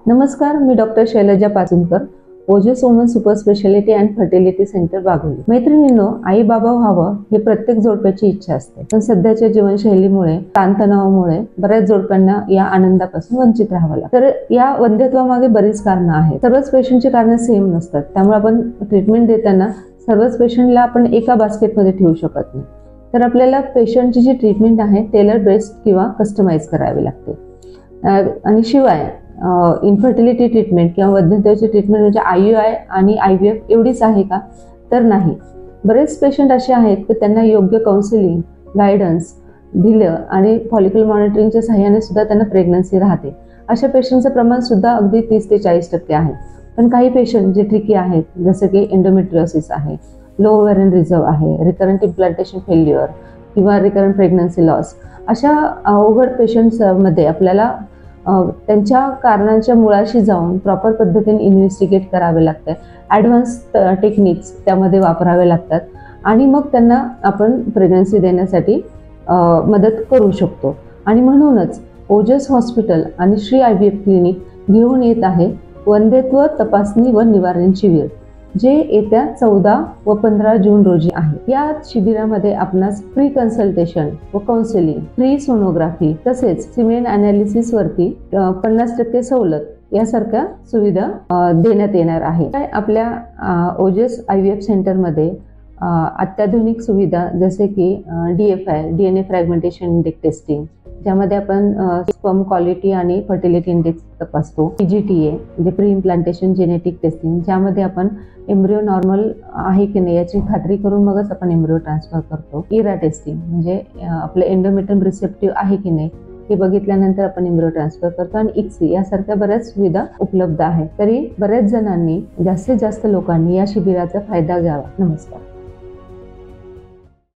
नमस्कार, मी doctor Shailaja Pachunkar, Ojas woman super speciality and fertility centre Bagoli. मैत्रिणींनो, आई बाबा व्हावं हे प्रत्येक जोडप्याची इच्छा असते, पण सध्याच्या जीवनशैलीमुळे ताणतणावामुळे बऱ्याच जोडप्यांना या आनंदापासून वंचित राहावं लागतं। तर या वंध्यत्वामागे बरीच कारणं आहेत। सर्वच पेशंटची कारणं सेम नसतात, त्यामुळे आपण ट्रीटमेंट देताना सर्वच पेशंटला आपण एका बास्केटमध्ये ठेवू शकत नाही। तर आपल्याला पेशंटची जी ट्रीटमेंट आहे टेलर बेस्ड किंवा कस्टमाइज करावी लागते। आणि शिवाय इन्फर्टिलिटी ट्रीटमेंट किंवा वंध्यत्वाची ट्रीटमेंट म्हणजे IUI आणि IVF एवढीच आहे का? तर नाही। बरेच पेशंट असे आहेत की त्यांना योग्य काउन्सिलिंग, गायडन्स दिलं आणि फॉलिकल मॉनिटरिंगच्या सहाय्याने सुद्धा त्यांना प्रेग्नन्सी राहते। अशा पेशंटचं प्रमाण सुद्धा अगदी 30 ते 40% आहे। पण काही पेशंट जे ट्रिकी आहेत, जसं की एंडोमेट्रियोसिस आहे, लो ओव्हॅरियन रिझर्व्ह आहे, रिकरंट इम्प्लांटेशन फेल्युअर किंवा रिकरंट प्रेग्नन्सी लॉस, अशा अवघड पेशंट्समध्ये आपल्याला त्यांच्या कारणांच्या मुळाशी जाऊन प्रॉपर पद्धतीने इन्व्हेस्टिगेट करावे लागते। ॲडव्हान्स टेक्निक्स त्यामध्ये वापरावे लागतात आणि मग त्यांना आपण प्रेग्नन्सी देण्यासाठी मदत करू शकतो। आणि म्हणूनच ओजस हॉस्पिटल आणि श्री IVF क्लिनिक घेऊन येत आहे वंध्यत्व तपासणी व निवारण शिबिर, जे येत्या 14 व 15 जून रोजी आहे। या शिबिरामध्ये आपणास फ्री कन्सल्टेशन व काउन्सिलिंग, फ्री सोनोग्राफी तसेच सिमेन अनालिसिस वरती 50% सवलत यासारख्या सुविधा देण्यात येणार आहे। आपल्या ओजस IVF सेंटरमध्ये अत्याधुनिक सुविधा जसे की DFI DNA fragmentation index testing, ज्यामध्ये आपण स्पर्म क्वालिटी आणि फर्टिलिटी इंडेक्स तपासतो। PGTA म्हणजे प्री इम्प्लांटेशन जेनेटिक टेस्टिंग, ज्यामध्ये आपण एम्ब्रिओ नॉर्मल आहे की नाही याची खात्री करून मगच आपण एम्ब्रिओ ट्रान्सफर करतो। ERA टेस्टिंग म्हणजे आपलं एंडोमेट्रियम रिसेप्टिव्ह आहे की नाही हे बघितल्यानंतर आपण एम्ब्रिओ ट्रान्सफर करतो। आणि ICSI यासारख्या बऱ्याच सुविधा उपलब्ध आहेत। तरी बऱ्याच जणांनी, जास्तीत जास्त लोकांनी या शिबिराचा फायदा घ्यावा। नमस्कार।